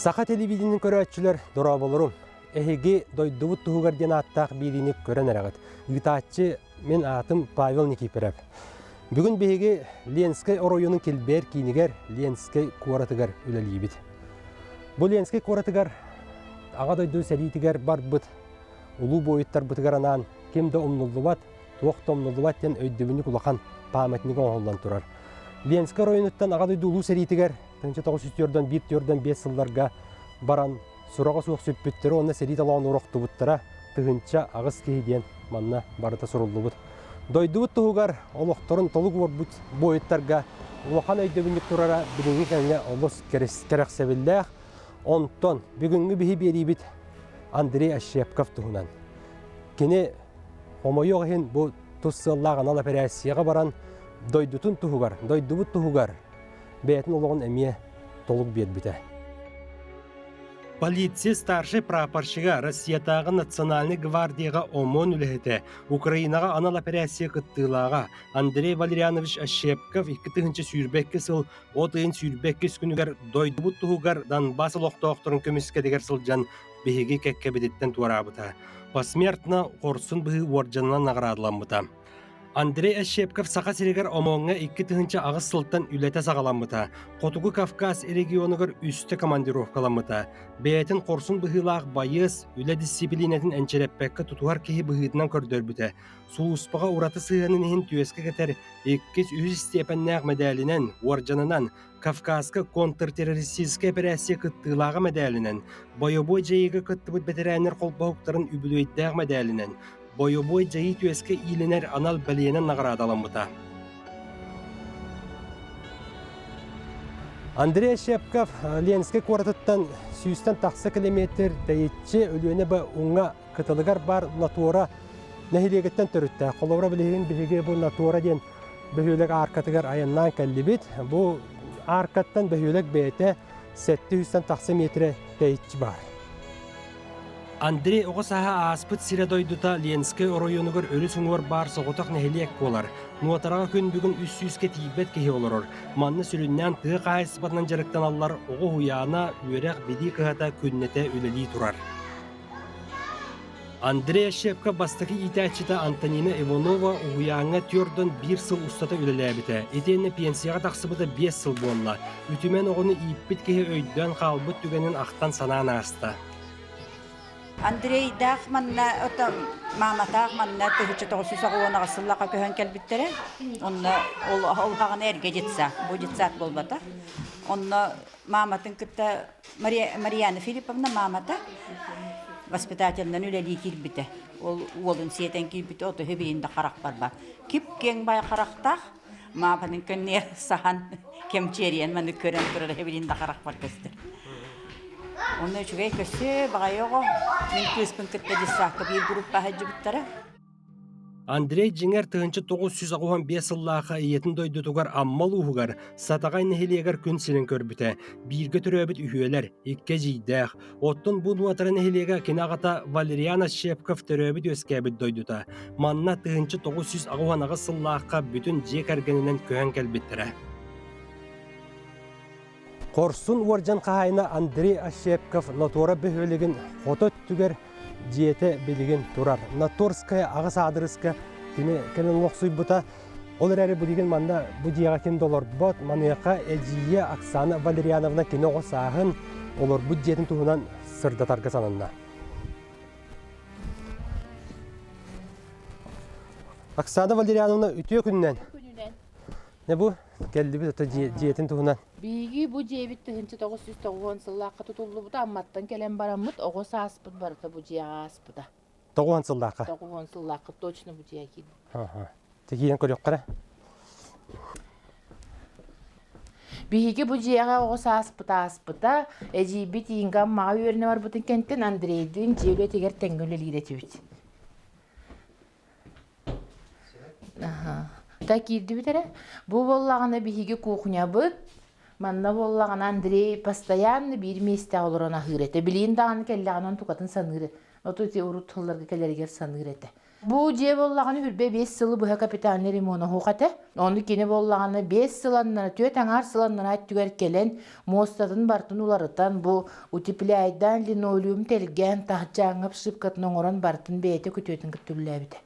Саха телевидениен көрәтчілер дұра болырым. Әхеге дойдывыт тұғығарден аттақ бейдініп көрен әрағыт. Үгітатчы мен атым Павел Никиперев. Бүгін беге Ленскай оройының келбер кейінігер Ленскай қуаратығар үләлейбіт. Бұл Ленскай қуаратығар аға дойды сәлейтігер бар бұд. Улу бойыттар бұтығар анан кемді омнулдыват, тоқты омнулдыват тен өйдібіні құлақан памәтінігін оғылдан тұрар. Ленскай оройыныттан аға дойды улу сәлейтігер 1900-ден 1-5 сылларға баран сұраға суық сөппеттері онына сәлейт алауын ұроқты бұттара тұғынша ағыз кейден манна барыта сұрылды бұд. Дойды бұт тұғығар олықтырын толық бойыттарға ұлақан өйдебіндік тұрара бүгінгі кәңе олыс кәрек сәбілләқ. Онтон бүгінгі бігі берейбіт Андрей Ощепков тұғынан. Кені омайоғы хен бұл тұссыллаған ала пәрәсияға баран дойдытын тұғығар, дойды бұт тұғығар бәйтін олығын әмие толық бет біті. Полиция старший прапорщига Россиятағы национальный гвардияға ОМОН үліхеті, Украинаға анал операция қыттылаға Андрей Валерьянович Ощепков 2-тігінші сүйірбекке сыл, отығын сүйірбекке сүкінігер дойды бұт тұғығар Донбасс лоқтауқтырын көмескедегер сылжан беге кәкке бедеттен туарабыта. Посмертна қорсын бұғы оржанынан нағырадыламбыта. Андрей Ощепков сақа серегер омоңға 2-тігінші ағыз сылттан үләті сағаламбыта. Қотуғы Кавказ регионығыр үсті командировкаламбыта. Бәйтін қорсын бұғылақ байыз, үлә дисциплинетін әнчереппәккі тұтуғар кейі бұғытынан көрдөрбіті. Сұлуспаға ұраты сығанын ең түйескі кәтер 200 степеннәғ медалінен, оржанынан, Кавказға контртеррористическая операция кыттылаға медалінен, бойобой жайыға кыттыбыт бетерәнер қолбауқтарын үбілуеттәғ медалінен, бойобой жайы түйескі иленер анал бәлиенен нағырадаланбыта. Андрей Ощепков Ленскай қуаратыттан сүйістен тақсы километр дәйетче өліөне ба ұңа кытылығар бар натуара нәхилегеттен түрітті. Қолауыра білеген біреге бұл натуара ден бөхелік аркатығар аяннан кәлібет. Бұл аркаттан бөхелік бәйті 700 тақсы метрі дәйетчі бар. Андрей оғысаға аспыт сире дойдыта Ленскай оройынығыр өлі сұңғыр бар соғытақ нәхилек болар. Нуатараға күн бүгін үс-үске тейбет кеге олырыр. Манны сүріннен тұғы қайсыпатынан жарықтан алылар оғы хуяна өреқ беди қығата күннете өлелей тұрар. Андрей Ощепков бастықы итәтчіті Антонина Иванова уяңа түрден 1 сыл ұстата өлеләбіті. Етені пенсияға тақсыбыды 5 сыл болла. Үтімен оғыны иппет кеге өйден қалбыт түгенін ақтан санаан асты. Андрей дақ манна, маматақ манна түхічі тоғысыса қуына ғасыллаға көхен кәлбіттері. Онна олғағына әрге жетсақ, бұл жетсақ болбата. Онна маматын күтті Марияна Филипповна мамата воспитательнан үләлі келбіті. Олын сиетен келбіті, оты хөбейінде қарақ бар бар. Кеп кен бай қарақтақ, маманың көннер саған кемчерien мәні көрен тұрар хөбейінде қарақ бар көстір. Оны үшіге көсі бағайығы мен көспін күтті десақы бір группа әджі бұттары. Андрей жеңер тұғыншы 995 сыллаға етін дойды тұғар аммал ұғығар, сатағай нәхелегер күн сенен көрбіті. Бірге түрөбіт үйелер, екке жейдәқ. Оттың бұл нуатары нәхелеге кенағата Валерьян Ощепков түрөбіт өскәбіт дойдыта. Манна тұғыншы 990 сыллаға бүтін жек әргенінен көен кәлбеттірі. Қорсын оржан қағайына Андрей Ощепков натура бөхөлігін қоты түгер жиеті білген тұрар. Наторская ағыс адырысқа кенен оқсуй бұта. Олар әрі білген манда бұдияға кен долар бұд. Манияқа әжие Оксана Валерьяновна кені оғысағын олар бұд жетін тұғынан сырдатарға санынна. Оксана Валерьяновна үтіе күнінен? Не бұл? Келді біз өті жиетін тұғынан? Биги бу жебит 1990 сыллаққа тұтылды бұда, амматтан келен барамыд, оғыз аспыд барыта бу жияға аспыда. 90 сыллаққа? 90 сыллаққа, точно бу жия келді. Текейен көрек қара? Биги бу жияға оғыз аспыда, әжейбет енгам маға өріне бар бұтын кенттен Андрейдің жеулі тегер тәңгілі лейді түйіт. Та кирді бітері, бұл боллағына биги кухня бұд, манна боллаған Андрей постоянно bir месте олорона хыреті. Білейін дағаны кәлләғынан тұқатын саныры. Оты те ұрут тұлларға кәлергер саныры еті. Бу же боллаганы хүрбе 5 сылы буха капитаны ремонт хукате. Оны кини боллаганы 5 сыланнан төт аңар сыланнан аттүгер келен мостатын бартын уларытан бу утепляйдан линолеум телген тахчаңып шипкатын оңорон бартын бейте күтөтүн күттүлләбите.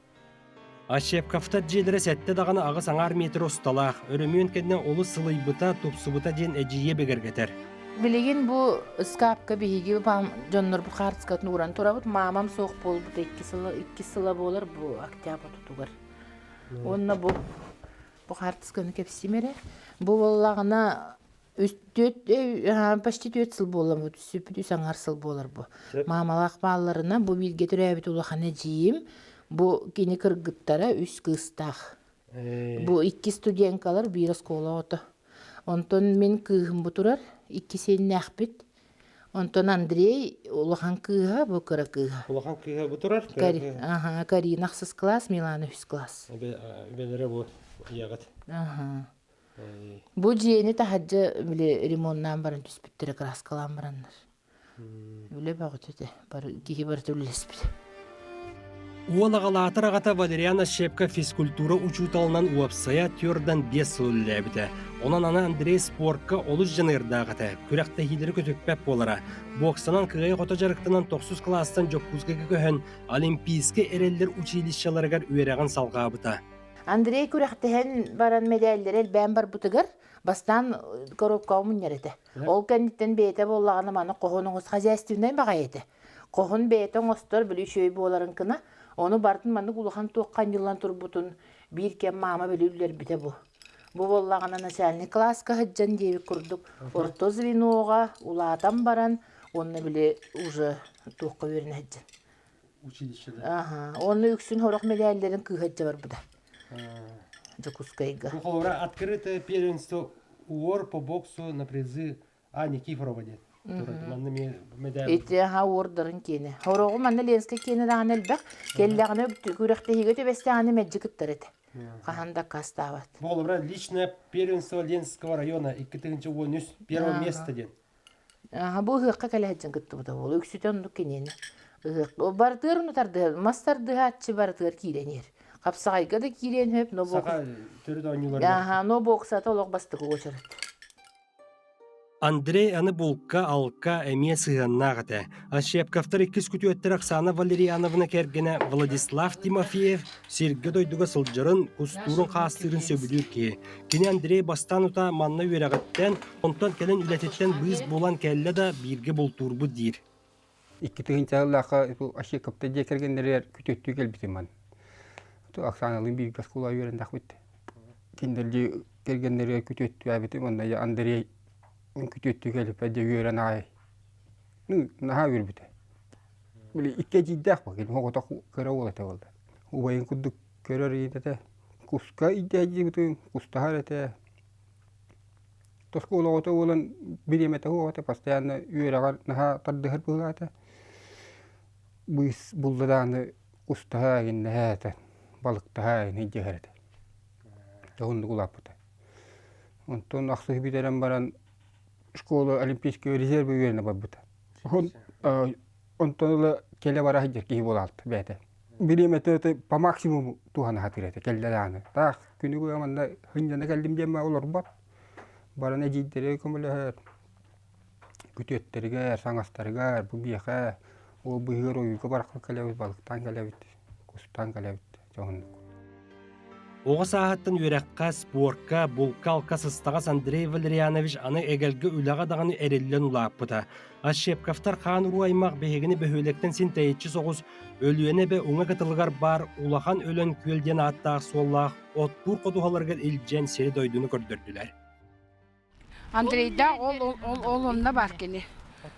Ашепкафта джелері сәтті дағаны ағыс аңар метр осталақ, өрімен кәдіне олы сылайбыта, топсыбыта ден әжие бегергетер. Билеген бу скапка биһиги пам жоннор бу хартскатын уран турабыт мамам соқ болбут 2 сыла болар бу октябрь тутугар. Онна бу хартсканы кепсимере. Бу боллагына почти 4 сыл болар бу сүпүтү саңар сыл болар бу. Мамалак балларына бу билге төрөбүт улахана жиим. Бу кини кыргыттара 3 кыстах. Бу 2 студенткалар бир школа ото. Онтон мен кыгым бу турар. 2 сеннәхбит. Онтон Андрей улахан кыга, бу кыра кыга. Улахан кыга бу турар? Карина 6 класс, Милана 3 класс. Бәлері бу ягат. Бу жени тахаджа биле ремонттан барын түспүттөрө краскалан барандар. Биле багыт өтө. Бар кихи бар төллеспит. Уолағалатыр ағата Валериана Шепка физкультура учуталынан уапсая тёрдан 5 сыл ләбіті. Онан ана Андрей спортка олыс жанырда ағата. Күрәқті хилері көтөкпәп болара. Боксанан кығай қота жарықтынан 9 кластан жоккузгага көхін олимпийске әрелдер училищаларығар үйереген салға абыта. Андрей күрәқтіхен баран медальдер әлбән бар бұтығыр. Бастан коробка omуннерете. Ол кәнеттен бейте болағаны маны қоғыныңыз хозяйственной баға еті. Қоғын бейте оңыстыр білі шөй боларын кына. Onu bartın mandı kuluhan toqqan yıllan turbutun bir kem mama bölüller bite bu. Bu bollağına nasalni klaska hıccan devi kurduk. Orta звеноға ulatan baran onu bile уже toqqa verin hıccan. Училищеда. Onu üksün horaq medallerin kı hıcca var bu da. Джакускайга. Уховра открытое первенство УОР по боксу на призы Никифорова дед. Ити ордарын кені. Хорогу манна ленска кені дағын әлбәқ, келләғыны күріқті хигеті бәстәғыны мәджігіттір еті. Қаханда кастават. Бұл бра личное первенство Ленского района 2-ші ойныс первое место ден. Бұл ғыққа кәлі әджін күтті бұда ол. Өксітен ұнды кенені. Бардығыр ұнытарды, мастарды ғатшы бардығыр кейленер. Қапсағайға да кейлен өп, Сақа түрі да ойнылар. Но боксата олық бастығы өшірді. Андрей аны булка алка әме сыганнағыты. Ашепкафтар 2 күту өттір Оксана Валерьяновна кәргені Владислав Тимофеев сергі дойдуға сылжырын кустурын қастырын сөбілі ке. Кені Андрей бастан ұта манна өрәғыттен, онтан кәлін үләтеттен бұз болан кәлі да бірге бұл турбы дейір. 2-ші жыллаға Ашепкафта де кәргендері күтөттүү келбітім ман. Оксаналың бір қасқула өрендақ бітті. Кендерде кәргендері күтөттүү әбітім, онда Андрей күтөттүү келип әде үйрен ай. Наха үрбіті. Білі 2 жиддақ ба, келім оғыта көрі олаты болды. Убайын күдік көрір ейді. Құсқа иді әді бұтын, құстағар әті. Тосқа олағыта олан бір еметі оғыта, постоянно үйрағар наха тардығыр бұғыты. Бұлдадағаны құстағар егін әті, балықтағар егін еді ғырды. Тоғынды құлап бұты. Онтон ақсығы бітерен баран школа олимпийского резерва үйеріне бар бұта. Онтон келе бара хыджер кейі болалды бәді. Бір еметі по максимуму туғаны хатыр еті, келді дағаны. Тақ күні көй аманда хынжаны кәлдім деме олар бар. Баран әжейдері көмілі күтеттерге, саңастарға, бұбияға, ол бұйғыр ойығы бараққа кәләуіз, балықтан кәләуіз, құстан кәләуіз, жоғындық. Оға сағаттан өрәққа, спортқа, булкалқа сыстағас Андрей Валерьянович аны әгәлгі үліға дағаны әрелілен ұлап бұта. Ашепкафтар қан ұру аймақ бәйгіні бөхөлектен сен тәйетші соғыз өлуіне бә оңа қатылығар бар, улахан өлін көлден аттақ соллақ, оттур қодуғаларғар елжен сері дойдуны көрдірділер. Андрейда ол онна бар кені.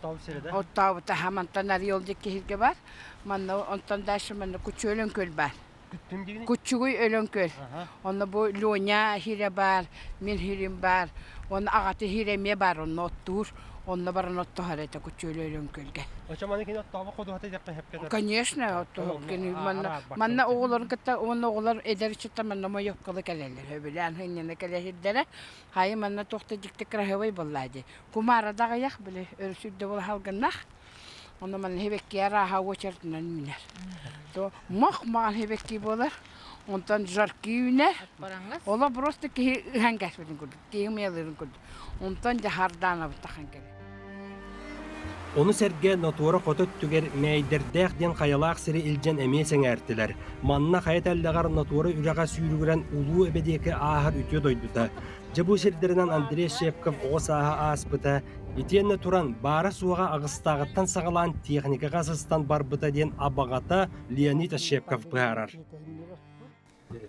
Оттау бұта хамантан ар елдік кехілге бар. Манна онтан дашы манна күчі өлін көл бар. Күчігүй өлін көл. Оны бұл Лоня хире бар, мен хирем бар. Оны ағаты хиреме бар, оны оттур. Оны барын отты харайта күчі өлін көлге. Очаманы кен оттауы қоду хаты деппен хепкедер? Конечно, отты. Манна оғыларын кітті, оны оғылар эдер үшітті манна ма yoqqalı кәлелер. Өбілән хыннені кәлелердері. Хайы манна тоқты дикті крахывай боллайды. Кумарадағы яқ білі, өрсүрді бол халғынақ. Оны манна хебекке раға өчертінен минер. То мах мал хебекки болар. Онтан жарки үне. Ола просто ки хангас бидин курд. Ки мелерин курд. Онтан жахардан абтахан келе. Onu serge notuora qotot tüger meyderdäq den qayalaq siri iljen emesen ertiler. Manna qayat ellegar notuora üraga sürügüren ulu ebedeki ahar ütüö doyduta. Jabu sirlerinden Andrey Shevkov o saha aspıta. Itienne turan bara suaga agыстагыттан сагалан техника gasıstan barbıta den abagata Leonid Shevkov bıharar.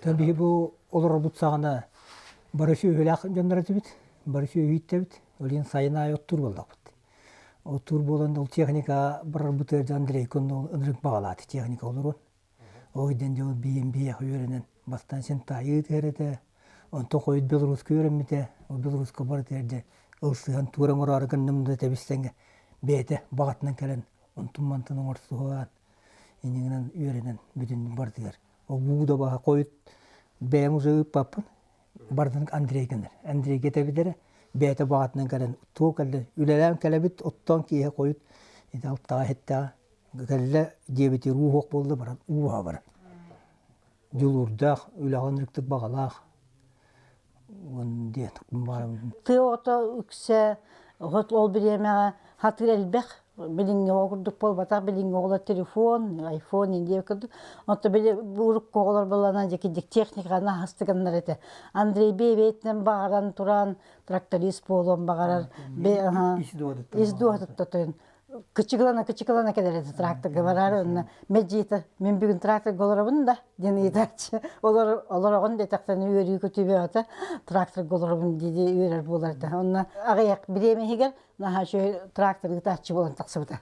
Tabii bu olur butsağına barışı öyle gönderdi bit. Barışı öğütte bit. Öyle sayına otur boldak bit. Otur bolan ol teknika bir buter Andrey kono ınrık bağladı teknika olur. O giden de biye öğrenen bastan sen tayı terete. On to koyut Belarus köremite. O Belarus kabar terde. Ilsıhan turan orar gannımda tebistenge. Bete bağatnan kelen on tummantanın orsuğan. İninginen öğrenen bütün bardılar. O buğda baha koyut beyamızı papın bardan Andrey gelir. Andrey getebidere beyte bağatnan kelen tuğ kaldı. Ülelem kelebit ottan kiye koyut. İde altta hetta kelle diyebeti ruhok boldu baran. Uha baran. Julurdaq ülağın rıktık bağalaq. On diye baran. Tı ota ükse hot ol bir yemeğe hatır elbek. Bilinge okurduk bolbata bilinge ola telefon, iPhone indiye kırdık. Onta böyle buruk koğular bolana jekidik teknikana hastıganlar ete. Andrey Bey'den bağıran turan traktorist bolon bağırar. İzduadı tutun. Küçüklana kadar ete traktör bağırar. Meciyete men bugün traktör golorabın da deni yeterçi. Olur on detaktan yürüyü kötübe ata traktör golorabın dedi yürür bolar da. Onna ağayak bireme higer naha şu traktörü taççı bolan taksıbıda.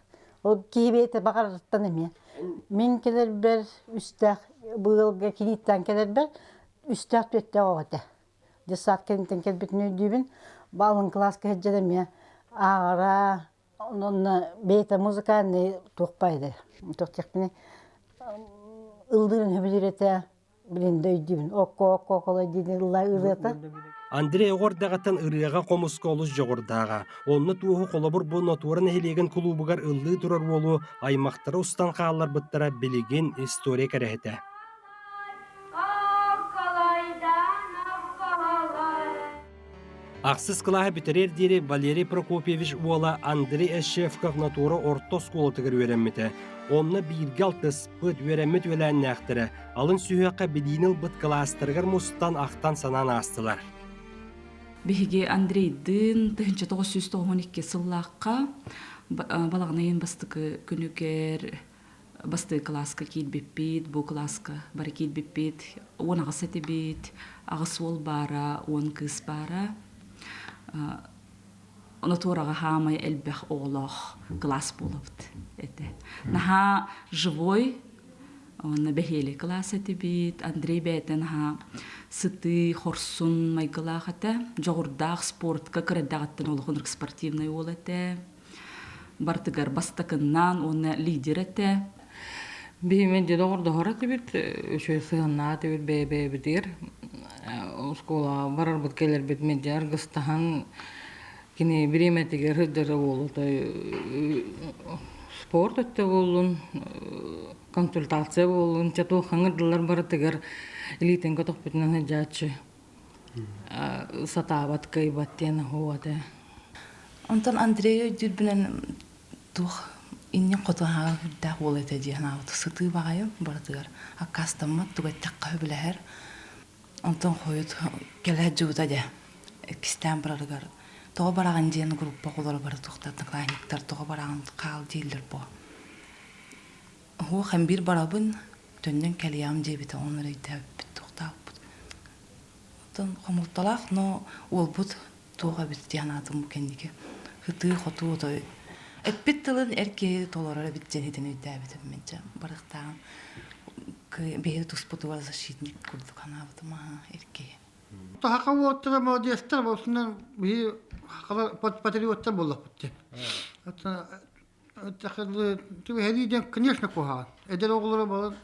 O kibete bağırtan emi. Men keler bir üstak bığılga kilitten keler bir üstak tütte oğada. Desat kentten kel bütün dübün balın klas kehcedem ya. Ağra onun beta müzika ne tokpaydı. Toktekni ıldırın höbülürete bilin dübün. Okko kolay dini ılla ırata. Andrey Ogordagatan ırıga komuska olus jogordaga. Onu tuğu kolabur bu notuarın ehilegen kulubugar ıllığı turar bolu aymaktara ustan qallar bıttara bilegen istoriya kerehete. Ақсыз қылағы бітірер дері Валерий Прокопьевич уола Андрей Shevkov натура орто скола тігір өремметі. Онны бірге алтыс бұд өреммет өлән нәқтірі. Алын сүйеққа бедейніл бұд қыластырғыр мұстан ақтан санан астылар. Беге Андрейдин 1992 сыллаққа балағынайын бастықы күнігер басты класска кейлбеппейд, бұл класска бары кейлбеппейд, он ағыс әтебейд, ағыс ол бара, он кыз бара. Оны тураға хамай әлбәқ оғлақ класс болыпты. Наха живой, оны бәхелі класс әтебейд, Андрей бәйтін сыты, хорсун майгылақ әті, жоғырдақ спортқа кірәддағаттын олығынырық спортивный ол әті. Бартыгар бастакыннан оны лидер әті. Беймен деді орда хораты бит, үшөй сығынна әті бит бәй бітер. Скола барар бұд келер бит медиа арғыстахан кені біреметігер хыддары олуды. Спорт өтті болуын, консультация болуын, чату қаңырдылар баратығар элитен көтіқ бітінен әджачы. Сатабат кайбаттен хуады. Онтан Андрей өйдүрбінен тух инне қотуға хүддәқ ол еті дейін ауды. Сыты бағайым бардығар. Акастамма тугаттаққа өбіләхер. Онтан қойыт келі жуыда де. Кістен барарығар. Тоғы бараған дейін группа қолары бары тұқтатын кланиктар. Тоғы бараған қал дейлдер бұл. Ху қамбир барабын төннен кәлиям дебеті оныр өйді өппет тұқтап бұд. Онтан қомылталақ, но ол бұд туға бит дейін атым бұл кәндеге. Хыты қоту отой. Өппет тылын әрке толарары биттен еден өйді әбетім менше. Барықтағын бейді тұспыты бар защитник күрді қанабыды ма әрке. Тақа оттыға молодецтер болсынан бейі патриоттар болақ бітті. Тивихериден, конечно, куған. Әдер оғылары болын,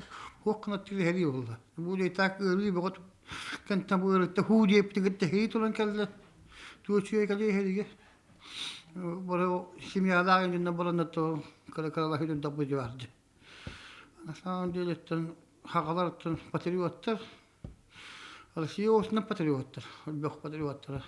қоққына тивихери болды. Бұл етак ұры бұғыт, кәнттен бұл ұрытты ху дейіп тігітті хей тұлын кәлді. Туғычуе кәлі хериге. Бұл семьялағын жүнна болын ұтты, қаралағы жүн табы жуарды. На самом деле это хакалар, это патриоттар. Россия осына патриоттар, өлбөх патриоттар.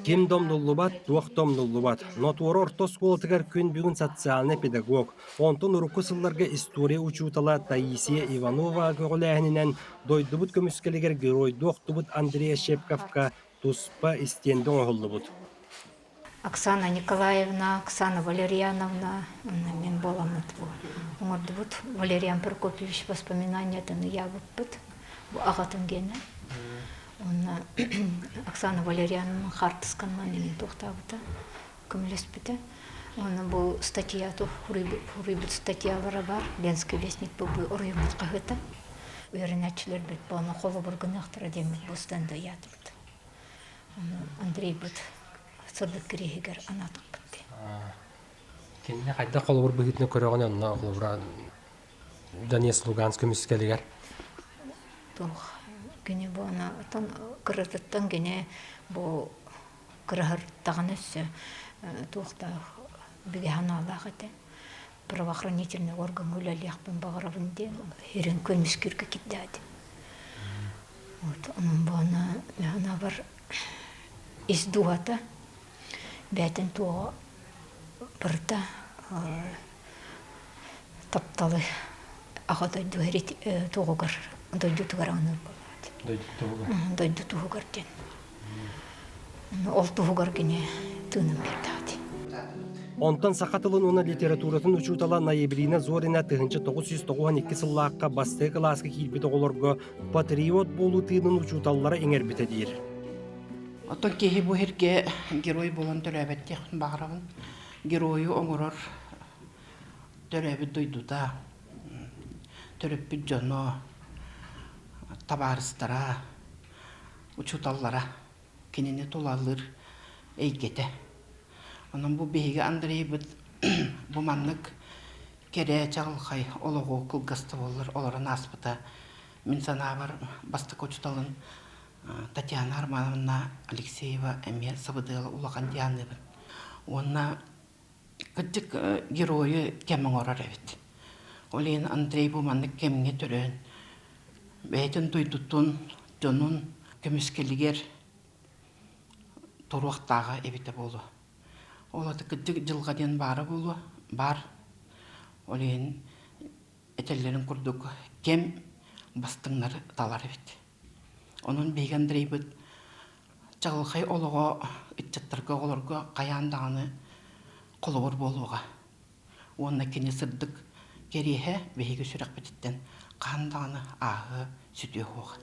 Ким домнуллубат, туох домнуллубат. Но туор орто сколотыгар күн бүгін социальный педагог. Онтон урукку сылларга история учутала Таисия Иванова көғіләхінінен дойдубут көміскелегер герой доқтубут Андрея Шепковка туспа истенден оғыллубут. Оксана Николаевна, Оксана Валерьяновна, мен боламыт бу. Оңордубут Валериан Прокопьевич воспоминания тыны ябыппыт. Бу ағатын гені. Оксана Валерьяновна хартысканнан деген тоқтабыта, көмілеспіті. Оны бұл статья, хурибыт статьялары бар. Ленский вестник бұл орыйымыт қағыта. Үйренәтшілер біт, бұны қолы бұргынақтыра демет бұстанда ятыбыт. Андрей бұт сырдық керегігер анатық бітті. Кенне қайда қолы бұр бұғытны көріғіне онына қолы бұра Донецк, Луганск көміскелегер? Тұқ. Гене бұна кырытыттан гене бұл кырыхырттаған өссі туқта біге ханалақ еті. Правоохранительный орган өләліяқпен бағырабынде ерін көлміскерге кетті. Оның бұна ана бар издуғата бәтін туға бірді тапталы ағадай туғығыр дойду туғарағыны болады. Дойду туғығырден. Ол туғығыргене тыным берді. Онтан сақатылын оны литературатын учутала Ноябрина Зорина 1992 сыллаққа басты класқа келбеті оларға патриот болу тыынын учуталлары еңер біті дейір. Отон кеһи бу херге герой болон төлөбөт багырабын. Герою оңорор төлөбөт дойдута. Төлөппүт жоно табарыстара учуталлара кинени тулалыр эйгете. Онун бу беге Андрей бит бу маннык кере чагылхай олого кылгасты болор олорун аспыта. Мен сана бар бастык учуталын Татьяна Армановна Алексеева эме сабыдыла улаган дианыбын. Онна кыттык герою кемин орар эбит. Олен Андрей бу маннык кемине төрөн. Бәйтін дойдуттун жонун көміскелігер тұруақтағы әбеті болу. Олады күдді жылға ден бары болу, бар. Олейін әтелерін күрдік кем бастыңнар талар әбет. Оның бейгі Андрей бұд жағылқай олыға, үтчаттарға оларға қаяндағаны қолығыр болуға. Онына кене сырдық кереге бейгі сүрек бететтен қандағаны ағы сүте хоға.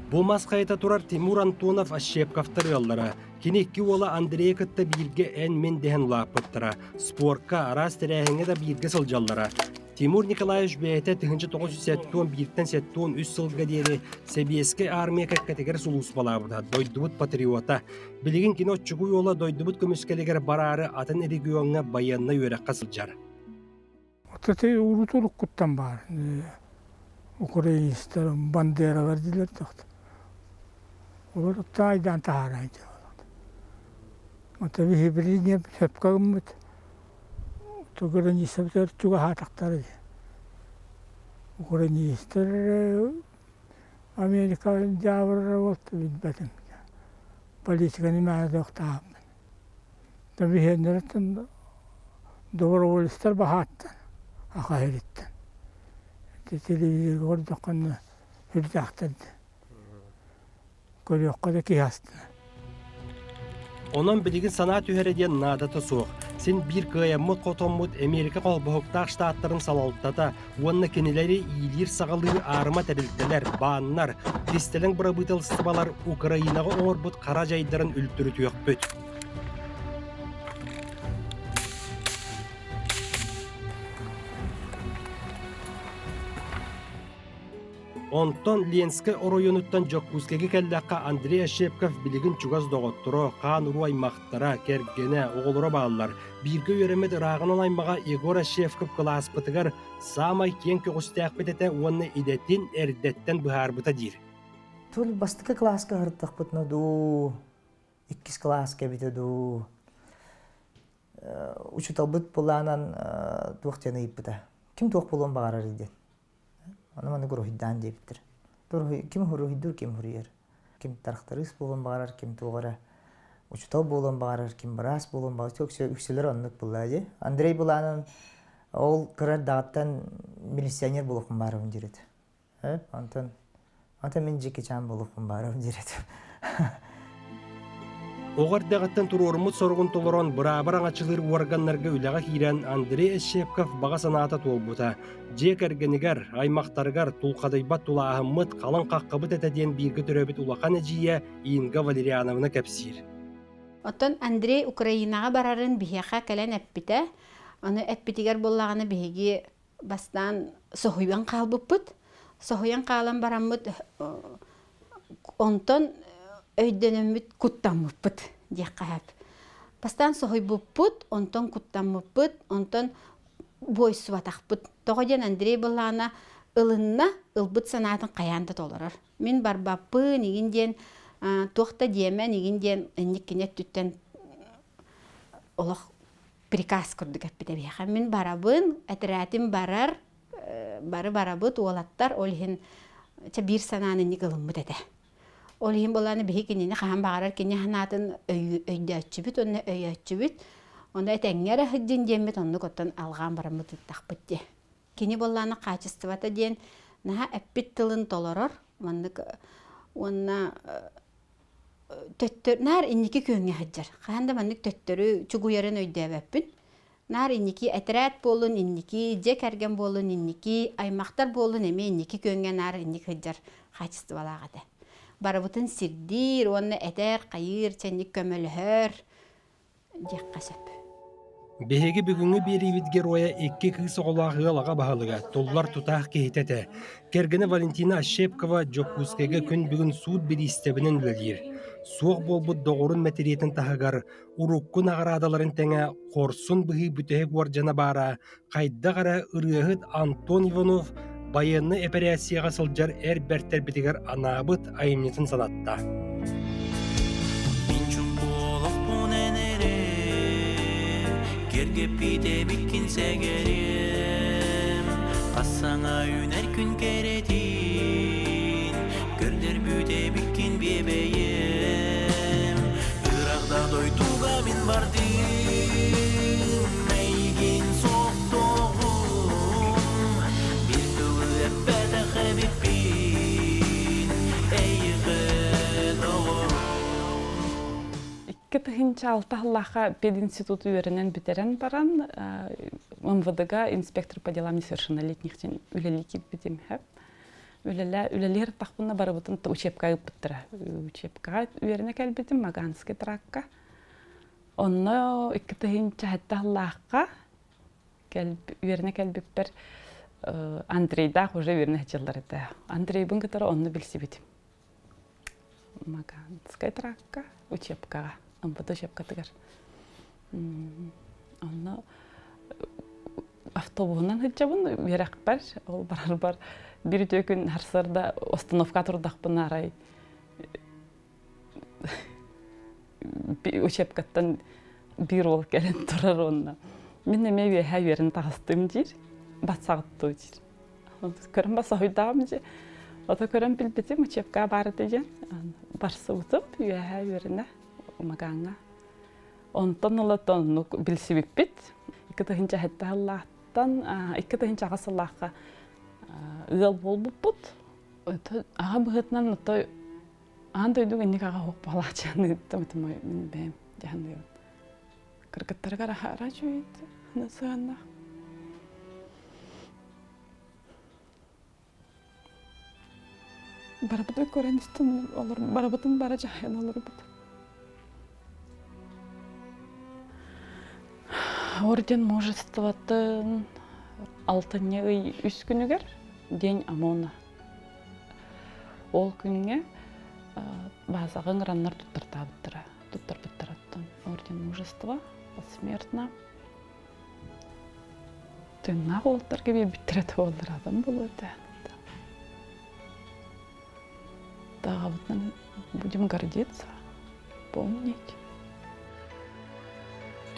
Бұл масқайта тұрар Тимур Антонов Ашшепковтар яллара. Кенекки ола Андрей кытта бирге ән мен дән лапыттыра. Спортка арас тәрәхіңе да бирге сылжаллара. Тимур Николаевич бәйті 1971-3 сылға дері Себеске армия кәккәтегер сұлус балабыда, дойдубут патриота. Білігін кино чүгуй ола дойдубут көміскелегер барары атын регионға баянна өрәққа сылжар. Отаты урутулук куттан бар. Украинистер бандера вердилер тохт. Олар тайдан таарайды. Мата вихибридне сөпкагыммыт. Украинистер чуга хатактары. Украинистер Америка жабыр болт билбетим. Политиканы мәдәктә. Табиһеннәртен добровольстер бахаттан. Ахайриттен. Телевизор гордоққан үрдақтады. Көріоққа да кейастыны. Онан білігін санат үйереден надаты соқ. Сен бір қияммыт қотоммыт Америка қолбығықтақ штаттарын салалттата, онына кенелері ийлер сағалығы арыма тәрілттелер, бағыннар, кристелің бұрабытыл сыбалар Украинаға оңырбыт қара жайдарын үлттірі түйек бөт. Онтон Ленский оройонуттан Жоккускеге келлаққа Андрей Шепков білігін чугаз доғыттыры, қан ұру аймақтыра, кергене, оғылыра бағалар. Бірге өремед рағынан аймаға Егора Шепков класпытығар самай кен көғістәқ бететі оны идеттен әрдеттен бұхарбыта дир. Түл бастықы класқа ғырттық бұтны ду, 2 класқа біті ду. Учутал бұт боланан туақтені иппіті. Кім туақ болуын бағарар еден? Onu mani guruhiddan deyiptir. Kim huruhidur, kim huruyar. Kim tarıqtarız bolun bağırar, kim tuğara uçutav bolun bağırar, kim baras bolun bağırar. Çok üksüler onluk bulladı. Andrei Bulan'ın ol kırar dağıttan milisyoner bolukun bağırım diredi. Anton men Jackie Chan bolukun bağırım diredi. Оғар дағыттан тұрорымыт сорғын толырон бұрабыран ачылыр уарганнарға үліға хирен Андрей Эшшепков баға санаата толбута. Жек әргенігер, аймақтарғар тұлқадайбат тұлағымыт қалын қаққыбыт әтәден біргі түрөбіт улақан әжие Инга Валериановна кәпсир. Отон Андрей Украинаға барарын бихеқа кәлен әппіті. Оны әппітігер боллағаны бихеге бастан соғуян қалбыппыт. Соғуян қалан барамыт онтон өйдөнөмүт куттаммыппыт дияқ қағап. Бастан соғой бұппыт, онтон куттаммыппыт, онтон бой суатақпыт. Тоғаден Андрей болағына ылынна ылбыт санатын қаянда толырыр. Мен барбаппы, негінден тоқта деме, негінден әнеккенет түттен олық приказ күрдік әппіде бейқа. Мен барабын, әтірәтім барабыт, олаттар, олығын бір сананы негілімміт әді. Олihim bolany bihi kinini xaham bağırar kini hanatın öyde açıbıt, onu öy açıbıt. Onda etengere hıddin diyemmet, onu kotan alğan baramıt ıttaqbıt diye. Kini bolany kaçıstıvata diyen, naha eppit tılın toloror. Onna töttör, nar inniki köngü hıdjar. Xahanda mandık töttörü çuguyarın öyde ebeppin. Nar inniki etrət bolun, inniki jek ergen bolun, inniki aymaqtar bolun, eme inniki köngü nar innik hıdjar kaçıstıvalağıdı. Barabutun sirdir, onu eter, kayır, çenlik kömölühör. Diyek kasap. Behegi бүгүнгү берибитгер оя 2 кыз оголагыга баһалыга толлар тутах кehitete. Кергене Валентина Ашепкова Жокускеге күн бүгүн суд биристебинен үлелир. Суох болбут догорун материятын тахагар уруккун агарадаларын теңе корсун быһы бүтеһе боржана бара кайда гара ырыгыт Антон Иванов военный операцияға сылжар әр бәрттер бітігер анабыт айымнетін санатта. Минчун болып бұн әнері, кергеп биде біккен сәгерім, қассаңа үнәр күн керетін, көрдер бүде біккен бебейім, Ирақда дойтуға мен бардым, мәйген соқтоғым, бір түгі әппәді қабеппен, әйіғін оғырым. Кытыгынча алтахлаха пединститут үйерінен бітерен баран, МВД-га инспектор по делам несовершеннолетних үлелікет бітем хэп. Үлелер тақпына барыбытын учебка үппіттіра. Учебка үйеріне кәлбетім Маганский тракка. Онно кытыгынча хаттахлаха үйеріне кәлбеппер Андрейдақ уже үйеріне хәчелдер еді. Андрей бұн кытары онны білсі бітем. Маганский тракка учебкаға. МВД учебка тыгар. Онно автобуынан хыджабын верак бар, ол бар. Bir tökün harsarda ostanovka turdaqpın aray. Учебкаттан bir ol gelen turar onna. Мен неме хәверін тағыстым жер, басағытты жер. Көрім баса ойдағым жер. Ота көрім білбетім учебка бары деген. Барсы ұтып, хәверіне мағаңа. Онтан ұлаттан білсі біппет. Икітігінші хәтті Аллахтан, икітігінші ағасыллаққа ығал бол бұппыт. Аға бұғытнан ұттой аңды өйдің әнек аға хоқ бала жаны үттім мен бәйім жаны өйін. Кыргыттарға ара жөйді, насығанна. Барабыды көрен істін олар, барабыдың бара жайын олар бұд. Орден мужестватын алтыннеғый үс күнігер день ОМОНа. Ол күнге базағын раннар тұттыртабыттыра. Тұттырбыттыраттын. Орден мужества, посмертна. Тыңна қолдар кебе біттірет олар адам болады. Будем гордиться, помнить.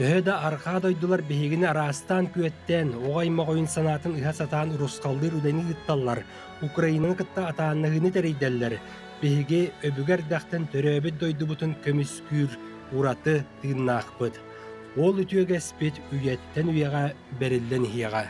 Төһө да арқа дойдулар бехигини арастан күөттен, оғайма қойын санатын ыха сатаан урускалдыр үлени гытталлар, Украинаның кытта атааннығыны тәрейдәлләр, бехиге өбүгер дақтан төрөбіт дойдубутун көміскүр ураты тыыннаақпыт. Ол үтүөгәспит үйеттен үйеға берілден хияға.